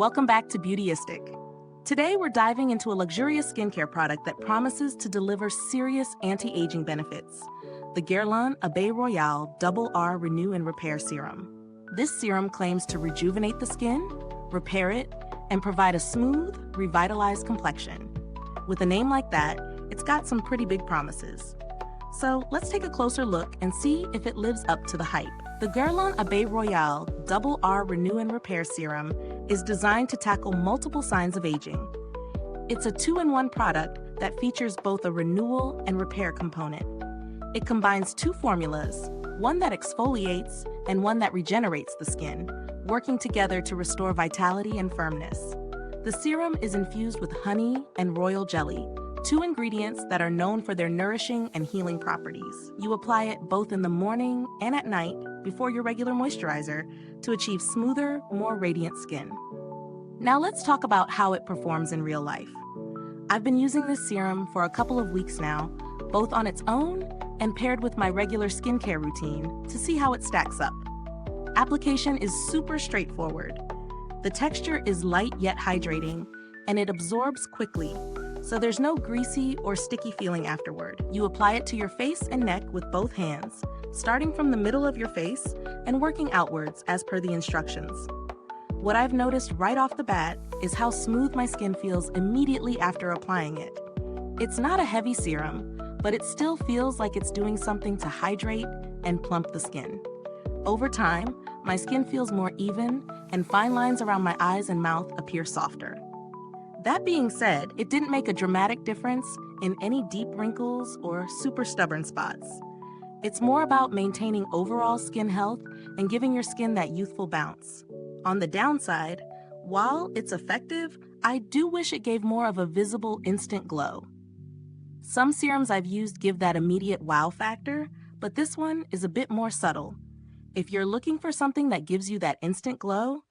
Welcome back to Beautyistic. Today we're diving into a luxurious skincare product that promises to deliver serious anti-aging benefits, the Guerlain Abeille Royale Double R Renew and Repair Serum. This serum claims to rejuvenate the skin, repair it, and provide a smooth, revitalized complexion. With a name like that, it's got some pretty big promises. So let's take a closer look and see if it lives up to the hype. The Guerlain Abeille Royale Double R Renew and Repair Serum is designed to tackle multiple signs of aging. It's a 2-in-1 product that features both a renewal and repair component. It combines two formulas, one that exfoliates and one that regenerates the skin, working together to restore vitality and firmness. The serum is infused with honey and royal jelly, two ingredients that are known for their nourishing and healing properties. You apply it both in the morning and at night before your regular moisturizer to achieve smoother, more radiant skin. Now let's talk about how it performs in real life. I've been using this serum for a couple of weeks now, both on its own and paired with my regular skincare routine to see how it stacks up. Application is super straightforward. The texture is light yet hydrating, and it absorbs quickly, so there's no greasy or sticky feeling afterward. You apply it to your face and neck with both hands, starting from the middle of your face and working outwards as per the instructions. What I've noticed right off the bat is how smooth my skin feels immediately after applying it. It's not a heavy serum, but it still feels like it's doing something to hydrate and plump the skin. Over time, my skin feels more even and fine lines around my eyes and mouth appear softer. That being said, it didn't make a dramatic difference in any deep wrinkles or super stubborn spots. It's more about maintaining overall skin health and giving your skin that youthful bounce. On the downside, while it's effective, I do wish it gave more of a visible instant glow. Some serums I've used give that immediate wow factor, but this one is a bit more subtle. If you're looking for something that gives you that instant glow,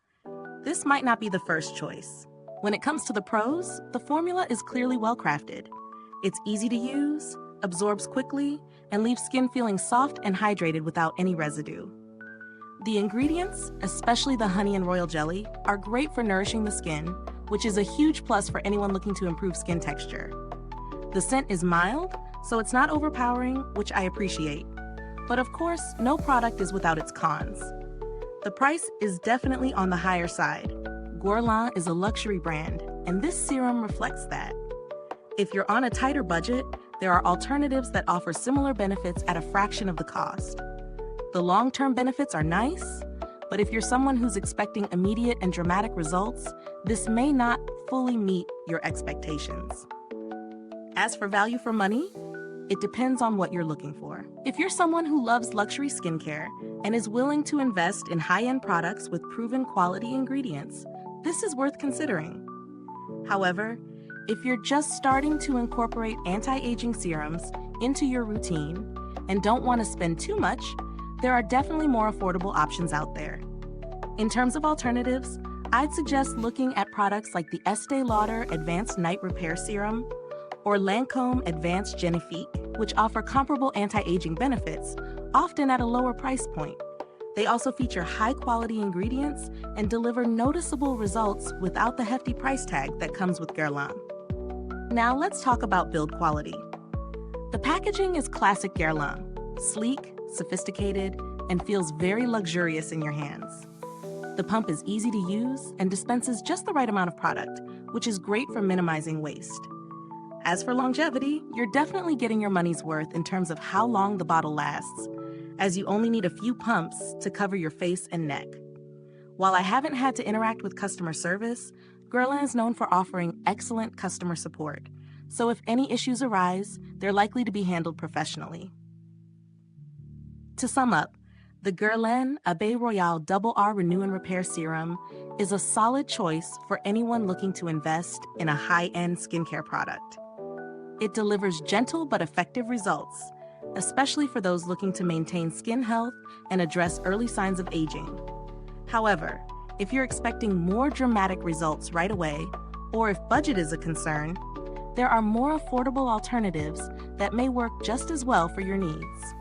this might not be the first choice. When it comes to the pros, the formula is clearly well crafted. It's easy to use, absorbs quickly, and leaves skin feeling soft and hydrated without any residue. The ingredients, especially the honey and royal jelly, are great for nourishing the skin, which is a huge plus for anyone looking to improve skin texture. The scent is mild, so it's not overpowering, which I appreciate. But of course, no product is without its cons. The price is definitely on the higher side. Guerlain is a luxury brand, and this serum reflects that. If you're on a tighter budget, there are alternatives that offer similar benefits at a fraction of the cost. The long-term benefits are nice, but if you're someone who's expecting immediate and dramatic results, this may not fully meet your expectations. As for value for money, it depends on what you're looking for. If you're someone who loves luxury skincare and is willing to invest in high-end products with proven quality ingredients, this is worth considering. However, if you're just starting to incorporate anti-aging serums into your routine and don't want to spend too much, there are definitely more affordable options out there. In terms of alternatives, I'd suggest looking at products like the Estee Lauder Advanced Night Repair Serum or Lancome Advanced Genifique, which offer comparable anti-aging benefits, often at a lower price point. They also feature high-quality ingredients and deliver noticeable results without the hefty price tag that comes with Guerlain. Now let's talk about build quality. The packaging is classic Guerlain, sleek, sophisticated, and feels very luxurious in your hands. The pump is easy to use and dispenses just the right amount of product, which is great for minimizing waste. As for longevity, you're definitely getting your money's worth in terms of how long the bottle lasts, as you only need a few pumps to cover your face and neck. While I haven't had to interact with customer service, Guerlain is known for offering excellent customer support, so if any issues arise, they're likely to be handled professionally. To sum up, the Guerlain Abeille Royale Double R Renew and Repair Serum is a solid choice for anyone looking to invest in a high-end skincare product. It delivers gentle but effective results, especially for those looking to maintain skin health and address early signs of aging. However, if you're expecting more dramatic results right away, or if budget is a concern, there are more affordable alternatives that may work just as well for your needs.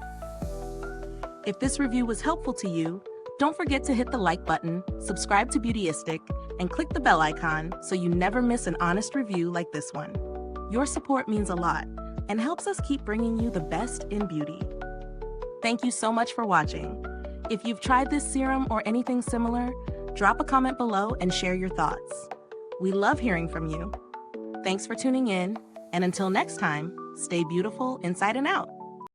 If this review was helpful to you, Don't forget to hit the like button, subscribe to Beautyistic, and click the bell icon so you never miss an honest review like this one. Your support means a lot and helps us keep bringing you the best in beauty. Thank you so much for watching. If you've tried this serum or anything similar, drop a comment below and share your thoughts. We love hearing from you. Thanks for tuning in, and until next time, stay beautiful inside and out.